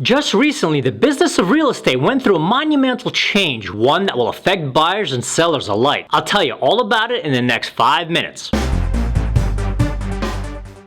Just recently, the business of real estate went through a monumental change, one that will affect buyers and sellers alike. I'll tell you all about it in the next 5 minutes.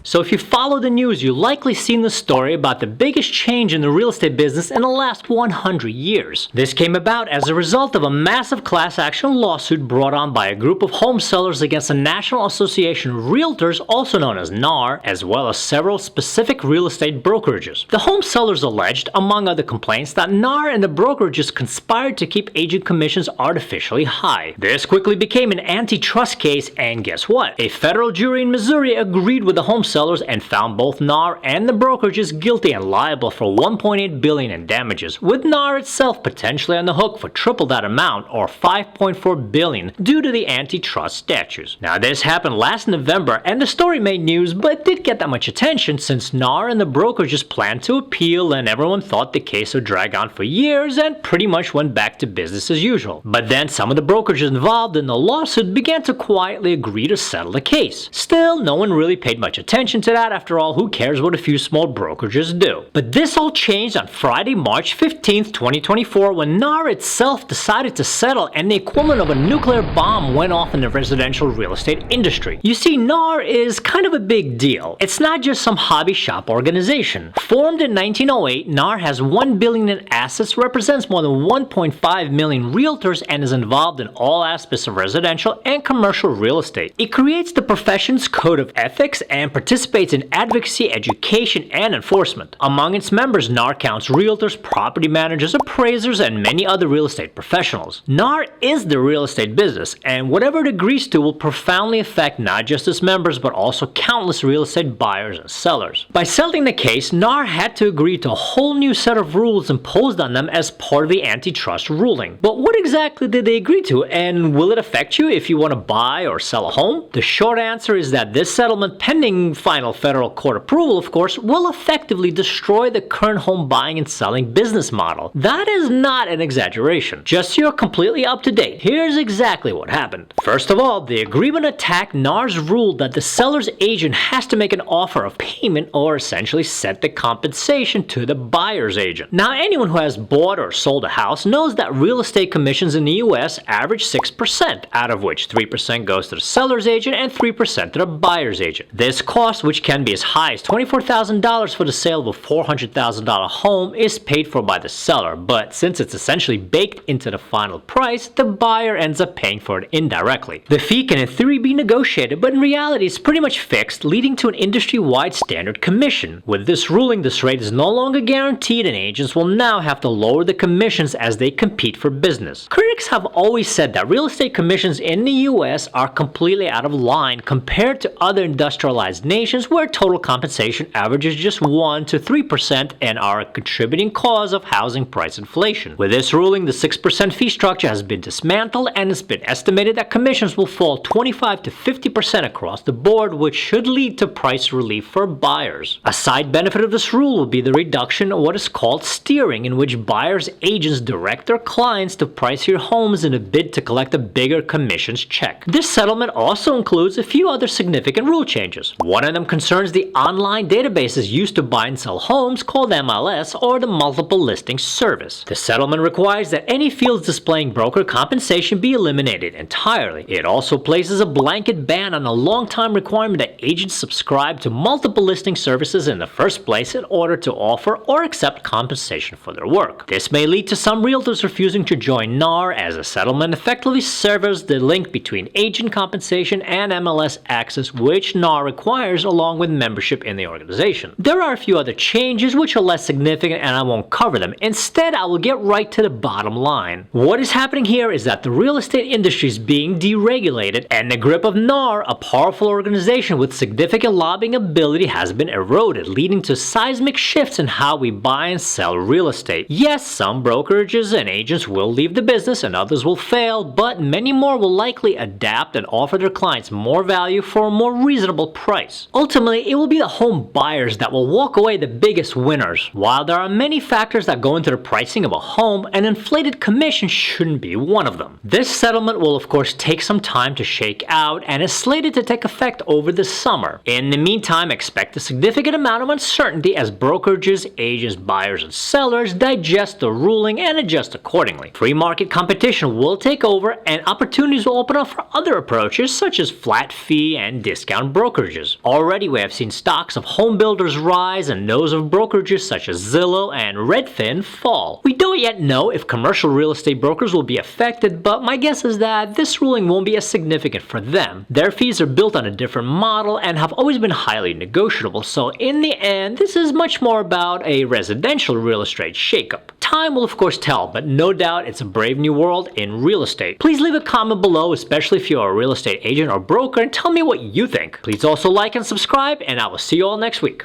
So if you follow the news, you've likely seen the story about the biggest change in the real estate business in the last 100 years. This came about as a result of a massive class action lawsuit brought on by a group of home sellers against the National Association of Realtors, also known as NAR, as well as several specific real estate brokerages. The home sellers alleged, among other complaints, that NAR and the brokerages conspired to keep agent commissions artificially high. This quickly became an antitrust case, and guess what? A federal jury in Missouri agreed with the home sellers and found both NAR and the brokerages guilty and liable for $1.8 billion in damages, with NAR itself potentially on the hook for triple that amount, or $5.4 billion, due to the antitrust statutes. Now, this happened last November, and the story made news, but didn't get that much attention since NAR and the brokerages planned to appeal, and everyone thought the case would drag on for years and pretty much went back to business as usual. But then some of the brokerages involved in the lawsuit began to quietly agree to settle the case. Still, no one really paid much attention to that. After all, who cares what a few small brokerages do? But this all changed on Friday, March 15th, 2024, when NAR itself decided to settle and the equivalent of a nuclear bomb went off in the residential real estate industry. You see, NAR is kind of a big deal. It's not just some hobby shop organization. Formed in 1908, NAR has $1 billion in assets, represents more than 1.5 million realtors, and is involved in all aspects of residential and commercial real estate. It creates the profession's code of ethics and participates in advocacy, education, and enforcement. Among its members, NAR counts realtors, property managers, appraisers, and many other real estate professionals. NAR is the real estate business, and whatever it agrees to will profoundly affect not just its members, but also countless real estate buyers and sellers. By settling the case, NAR had to agree to a whole new set of rules imposed on them as part of the antitrust ruling. But what exactly did they agree to, and will it affect you if you want to buy or sell a home? The short answer is that this settlement, pending final federal court approval, of course, will effectively destroy the current home buying and selling business model. That is not an exaggeration. Just so you're completely up to date, here's exactly what happened. First of all, the agreement attacked NAR's rule that the seller's agent has to make an offer of payment, or essentially set the compensation to the buyer's agent. Now, anyone who has bought or sold a house knows that real estate commissions in the US average 6%, out of which 3% goes to the seller's agent and 3% to the buyer's agent. This cost, which can be as high as $24,000 for the sale of a $400,000 home, is paid for by the seller, but since it's essentially baked into the final price, the buyer ends up paying for it indirectly. The fee can in theory be negotiated, but in reality it's pretty much fixed, leading to an industry-wide standard commission. With this ruling, this rate is no longer guaranteed, and agents will now have to lower the commissions as they compete for business. Critics have always said that real estate commissions in the US are completely out of line compared to other industrialized nations, where total compensation averages just 1 to 3% and are a contributing cause of housing price inflation. With this ruling, the 6% fee structure has been dismantled, and it's been estimated that commissions will fall 25 to 50% across the board, which should lead to price relief for buyers. A side benefit of this rule will be the reduction of what is called steering, in which buyers' agents direct their clients to price your homes in a bid to collect a bigger commissions check. This settlement also includes a few other significant rule changes. One of them concerns the online databases used to buy and sell homes, called MLS, or the multiple listing service. The settlement requires that any fields displaying broker compensation be eliminated entirely. It also places a blanket ban on a long-time requirement that agents subscribe to multiple listing services in the first place in order to offer or accept compensation for their work. This may lead to some realtors refusing to join NAR, as a settlement effectively severs the link between agent compensation and MLS access, which NAR requires along with membership in the organization. There are a few other changes which are less significant, and I won't cover them. Instead, I will get right to the bottom line. What is happening here is that the real estate industry is being deregulated, and the grip of NAR, a powerful organization with significant lobbying ability, has been eroded, leading to seismic shifts in how we buy and sell real estate. Yes, some brokerages and agents will leave the business and others will fail, but many more will likely adapt and offer their clients more value for a more reasonable price. Ultimately, it will be the home buyers that will walk away the biggest winners. While there are many factors that go into the pricing of a home, an inflated commission shouldn't be one of them. This settlement will of course take some time to shake out and is slated to take effect over the summer. In the meantime, expect a significant amount of uncertainty as brokerages, agents, buyers, and sellers digest the ruling and adjust accordingly. Free market competition will take over and opportunities will open up for other approaches such as flat fee and discount brokerages. Already we have seen stocks of home builders rise and those of brokerages such as Zillow and Redfin fall. We don't yet know if commercial real estate brokers will be affected, but my guess is that this ruling won't be as significant for them. Their fees are built on a different model and have always been highly negotiable, so in the end, this is much more about a residential real estate shakeup. Time will of course tell, but no doubt it's a brave new world in real estate. Please leave a comment below, especially if you're a real estate agent or broker, and tell me what you think. Please also like and subscribe, and I will see you all next week.